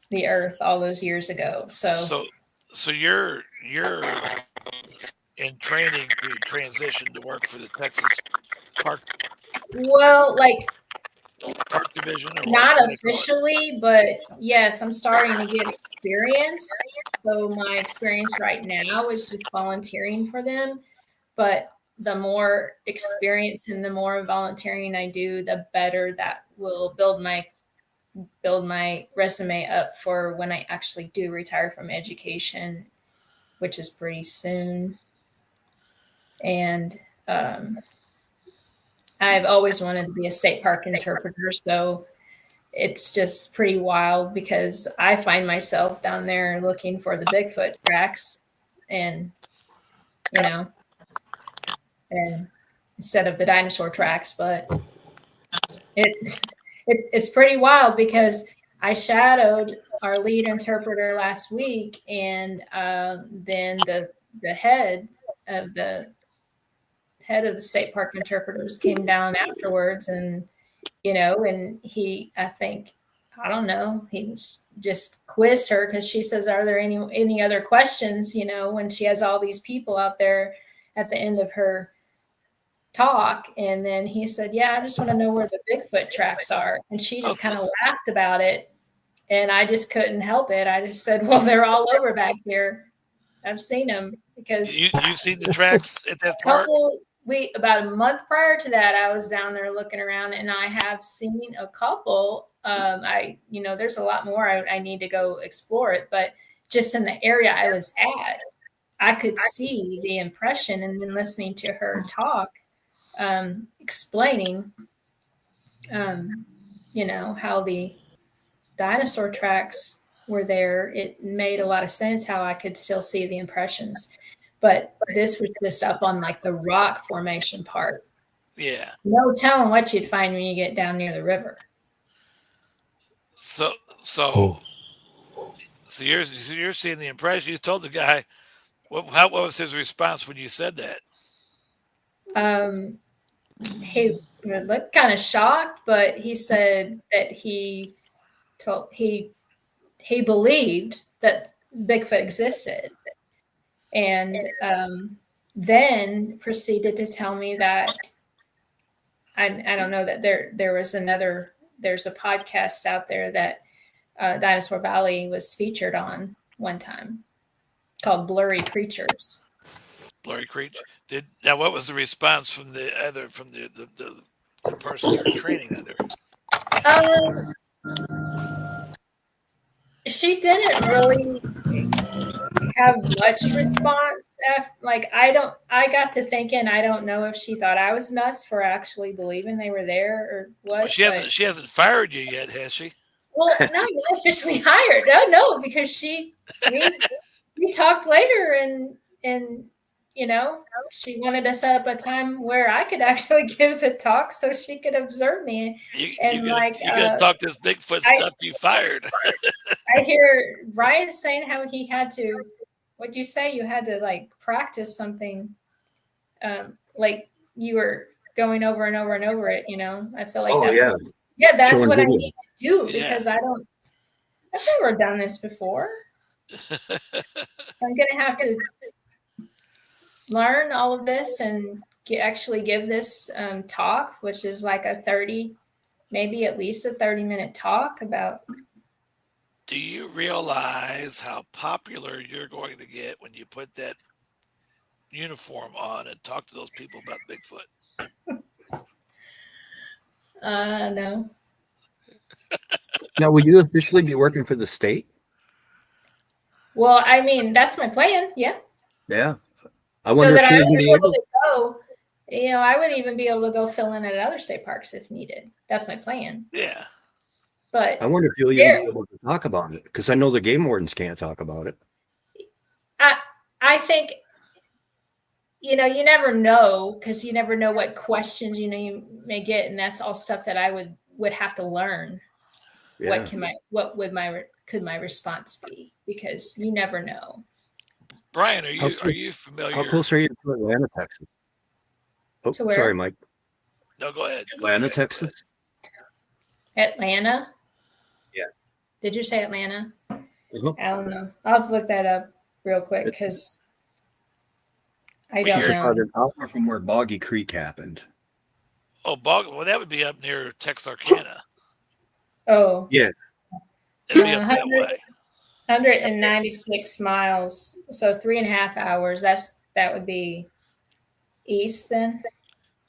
the earth all those years ago. So you're in training to transition to work for the Texas Park well, like Division, or not what officially, but yes, I'm starting to get experience. So my experience right now is just volunteering for them, but the more experience and the more volunteering I do, the better that will build my resume up for when I actually do retire from education, which is pretty soon. And I've always wanted to be a state park interpreter, so it's just pretty wild because I find myself down there looking for the Bigfoot tracks, and and instead of the dinosaur tracks, but it's pretty wild because I shadowed our lead interpreter last week, and then the head of the state park interpreters came down afterwards, and and I don't know, he just quizzed her because she says, "Are there any other questions?" When she has all these people out there at the end of her talk. And then he said, "Yeah, I just want to know where the Bigfoot tracks are." And she just kind of laughed about it. And I just couldn't help it. I just said, "Well, they're all over back here. I've seen them." Because you've seen the tracks at that park? About a month prior to that, I was down there looking around, and I have seen a couple. There's a lot more. I need to go explore it, but just in the area I was at, I could see the impression. And then listening to her talk, explaining, how the dinosaur tracks were there, it made a lot of sense how I could still see the impressions. But this was just up on like the rock formation part. Yeah. No telling what you'd find when you get down near the river. So you're seeing the impression. You told the guy, what was his response when you said that? He looked kind of shocked, but he said that he believed that Bigfoot existed, and then proceeded to tell me that I don't know, that there's a podcast out there that Dinosaur Valley was featured on one time called Blurry Creatures. Blurry Creech. What was the response from the person you were training under? She didn't really have much response. I got to thinking, I don't know if she thought I was nuts for actually believing they were there or what. Well, she hasn't fired you yet, has she? Well, no, not officially hired. No, because we talked later and she wanted to set up a time where I could actually give the talk so she could observe me. You gotta talk this Bigfoot stuff you fired. I hear Ryan saying how he had to. What'd you say? You had to like practice something, like you were going over and over and over it. I feel like that's what I need to do because I've never done this before. So I'm gonna have to learn all of this and actually give this talk, which is like maybe at least a 30-minute talk about. Do you realize how popular you're going to get when you put that uniform on and talk to those people about Bigfoot? No. Now, will you officially be working for the state? Well, I mean, that's my plan. Yeah. Yeah. I wonder if I she would would be able to go. I would even be able to go fill in at other state parks if needed. That's my plan. Yeah. But I wonder if you'll even be able to talk about it because I know the game wardens can't talk about it. I think, you never know because you never know what questions, you may get. And that's all stuff that I would have to learn. Yeah. Could my response be? Because you never know. Brian, are you familiar? How close are you to Atlanta, Texas? Oh, sorry, Mike. No, go ahead. Atlanta, Texas? Atlanta? Yeah. Did you say Atlanta? Uh-huh. I don't know. I'll have to look that up real quick because I don't know. About an hour from where Boggy Creek happened. Oh, well, that would be up near Texarkana. Oh. Yeah. It'd be up that way. 196 miles, so 3.5 hours. That would be east then.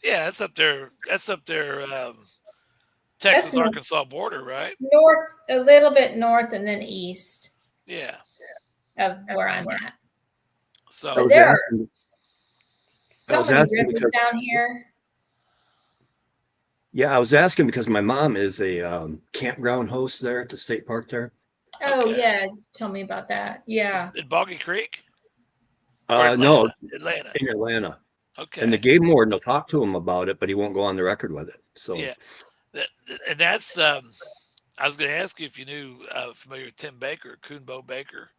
Yeah, that's up there. Texas Arkansas border, right? North, a little bit north, and then east. Yeah. Of where I'm at. So there are so many rivers down here. Yeah, I was asking because my mom is a campground host there at the state park there. Oh, yeah. Tell me about that. Yeah. In Boggy Creek? No. Atlanta. In Atlanta. Okay. And the game warden will talk to him about it, but he won't go on the record with it. So yeah. And that's I was going to ask you if you knew familiar with Tim Baker, Coonbo Baker.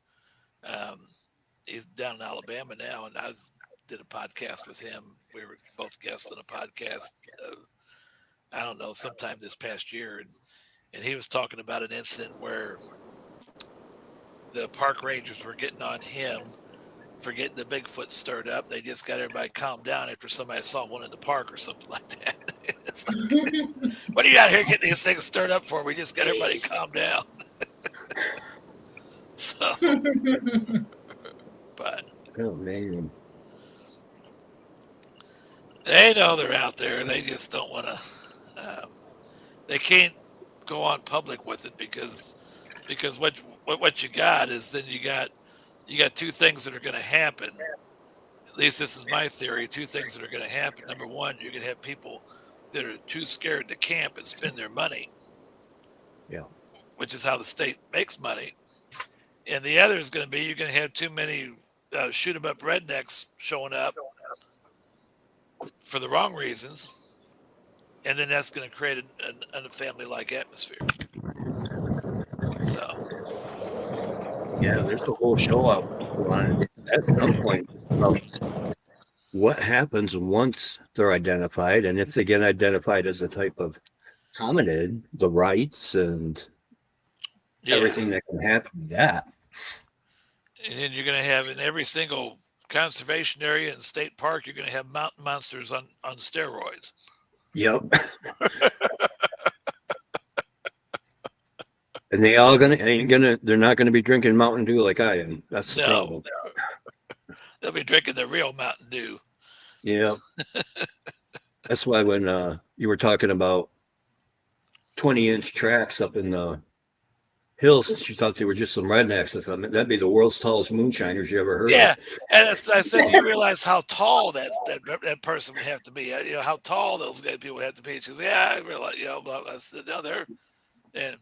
He's down in Alabama now, and I did a podcast with him. We were both guests on a podcast. I don't know, sometime this past year, and he was talking about an incident where the park rangers were getting on him for getting the Bigfoot stirred up. They just got everybody calmed down after somebody saw one in the park or something like that. Like, what are you out here getting these things stirred up for? We just got everybody calmed down. So, but oh man, they know they're out there. They just don't want to. They can't go on public with it because what you got is then you got two things that are going to happen. At least this is my theory. Two things that are going to happen. Number one, you're going to have people that are too scared to camp and spend their money. Yeah. Which is how the state makes money. And the other is going to be you're going to have too many shoot 'em up rednecks showing up for the wrong reasons. And then that's going to create a family-like atmosphere. So, yeah, there's a whole show out on it at some point about what happens once they're identified, and if they get identified as a type of hominid, the rights and everything that can happen to that. And then you're going to have in every single conservation area and state park, you're going to have mountain monsters on steroids. Yep. And they're not gonna be drinking Mountain Dew like I am. That's the problem. They'll be drinking the real Mountain Dew. Yeah. That's why when you were talking about 20-inch tracks up in the hills, she thought they were just some rednecks. I thought that'd be the world's tallest moonshiners you ever heard Yeah, of. and I said, you realize how tall that person would have to be? You know how tall those people would have to be. She goes, yeah, I realize. You know, blah, blah. I said, no, they're and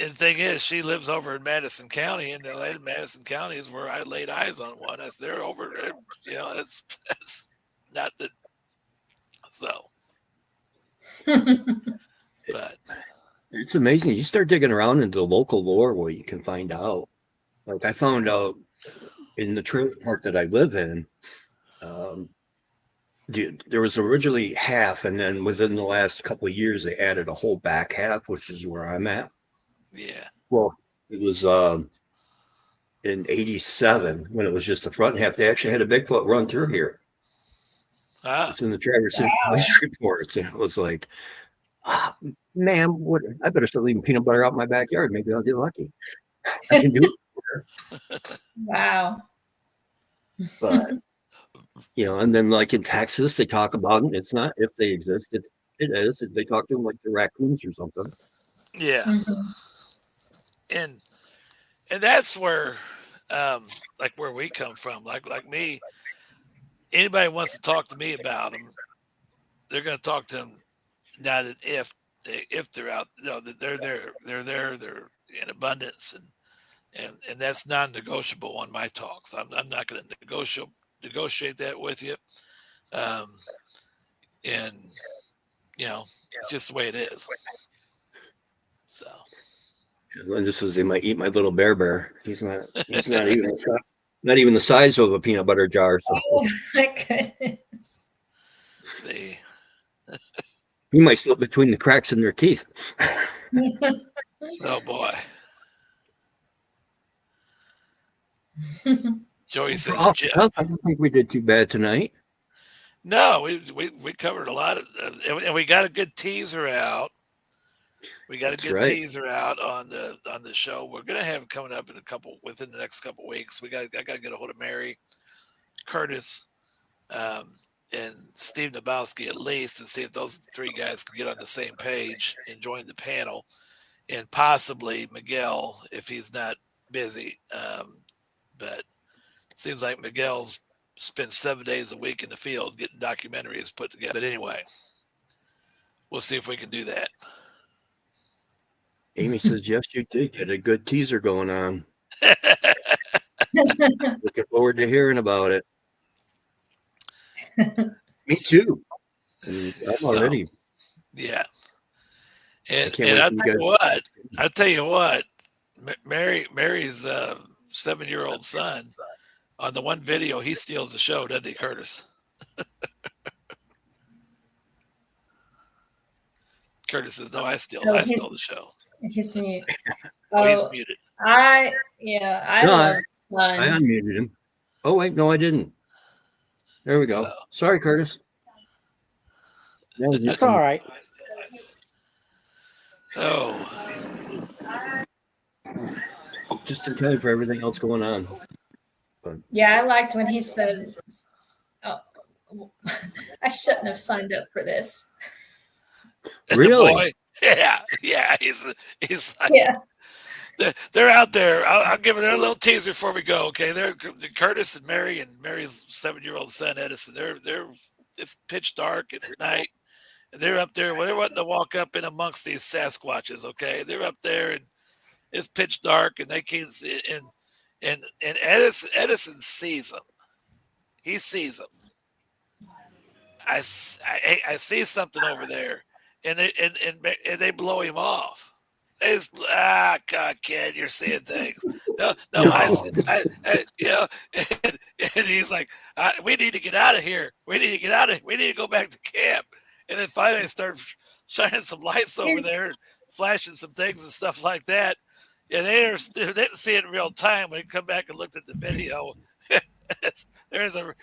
the thing is, she lives over in Madison County, and the Madison County is where I laid eyes on one. I said, they're over there. You know, it's not that. So, but It's amazing. You start digging around into the local lore where you can find out. Like I found out in the trailer park that I live in, there was originally half, and then within the last couple of years, they added a whole back half, which is where I'm at. yeah, Well, it was in '87 when it was just the front half. They actually had a Bigfoot run through here. It's in the Traverse City police reports, and it was like, ma'am, what? I better start leaving peanut butter out in my backyard. Maybe I'll get lucky. I can do it. Wow. But and then like in Texas, they talk about it. It's not if they exist. It is. They talk to them like the raccoons or something. yeah, and that's where, like where we come from. Like me, anybody wants to talk to me about them, they're going to talk to them. Not that if they're out, that they're there, they're in abundance, and that's non-negotiable on my talks. I'm not going to negotiate that with you, and it's just the way it is. So. Linda says they might eat my little bear. He's not even the size of a peanut butter jar. So. Oh my goodness. He might slip between the cracks in their teeth. Oh boy. Joey says, I don't think we did too bad tonight. No, we covered a lot of, and we got a good teaser out. Teaser out on the show. We're gonna have it coming up within the next couple weeks. I gotta get a hold of Mary, Curtis, and Steve Nabowski at least, and see if those three guys can get on the same page and join the panel, and possibly Miguel if he's not busy. But it seems like Miguel's spent 7 days a week in the field getting documentaries put together. But anyway, we'll see if we can do that. Amy says, yes, you did get a good teaser going on. Looking forward to hearing about it. Me too. I'm already. Yeah. And I'll tell you what, Mary's 7-year-old son, on the one video, he steals the show, doesn't he, Curtis? Curtis says, no, I stole the show. He's mute. He's muted. I love fun. I unmuted him. Oh, wait, no, I didn't. There we go. So, sorry, Curtis. That's all right. Oh. Just in time for everything else going on. But. Yeah, I liked when he said, oh, I shouldn't have signed up for this. Really? Yeah. He's like, yeah. They're out there. I'll give them their little teaser before we go. Okay, they're Curtis and Mary's 7-year-old son Edison. It's pitch dark. It's night. And they're up there. Well, they're wanting to walk up in amongst these Sasquatches. Okay, they're up there and it's pitch dark, and they can't see. And Edison sees them. He sees them. I see something over there, and they blow him off. It's God, kid, you're seeing things. No. I and he's like, we need to get out of here. We need to go back to camp. And then finally, they start shining some lights over there, and flashing some things and stuff like that. And they didn't see it in real time. When they come back and looked at the video, there's a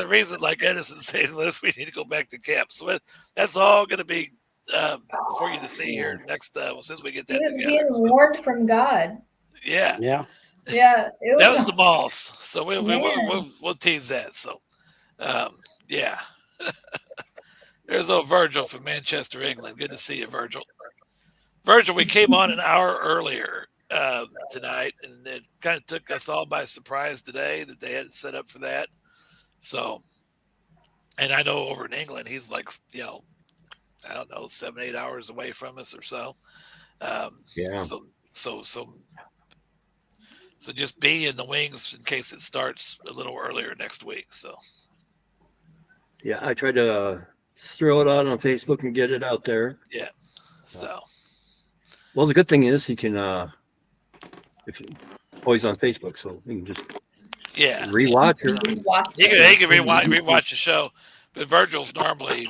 reason, like Edison saying, we need to go back to camp. So that's all going to be for you to see here next since we get that he was together. being warned from God. Yeah. Yeah, it That was was the balls. So Man. we'll tease that. So, yeah. There's old Virgil from Manchester, England. Good to see you, Virgil. Virgil, we came on an hour earlier tonight, and it kind of took us all by surprise today that they had it set up for that. So, and I know over in England, he's like, you know, I don't know, 7-8 hours away from us or so. Yeah. So just be in the wings in case it starts a little earlier next week. So Yeah, I tried to throw it out on Facebook and get it out there. yeah. So Well, the good thing is he can, if you, he's on Facebook, so he can just yeah, rewatch it. Watch he it. can rewatch the show. But Virgil's normally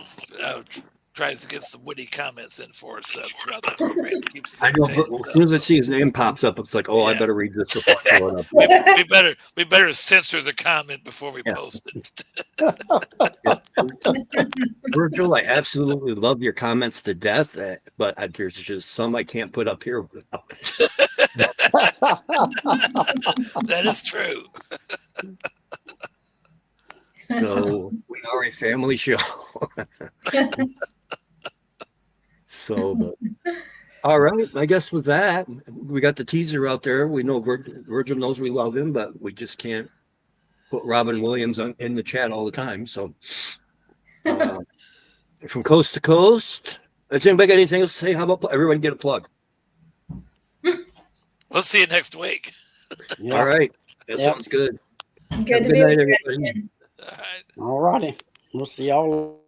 tries to get some witty comments in for us throughout the program. Keeps us I know, entertained but and as soon as I stuff, see his name pops up, it's like, oh, I Yeah. better read this before I throw it up. we better censor the comment before we Yeah. post it. Virgil, I absolutely love your comments to death, but there's just some I can't put up here. That is true. So we are a family show. So, but all right, I guess with that, we got the teaser out there. We know Virgil knows we love him, but we just can't put Robin Williams in the chat all the time. So, from coast to coast, does anybody got anything else to say? How about everyone get a plug? We'll see you next week. Yeah. All right, that Yep. sounds good. Good to Good be night, with you guys everybody. again. All right. All righty. We'll see y'all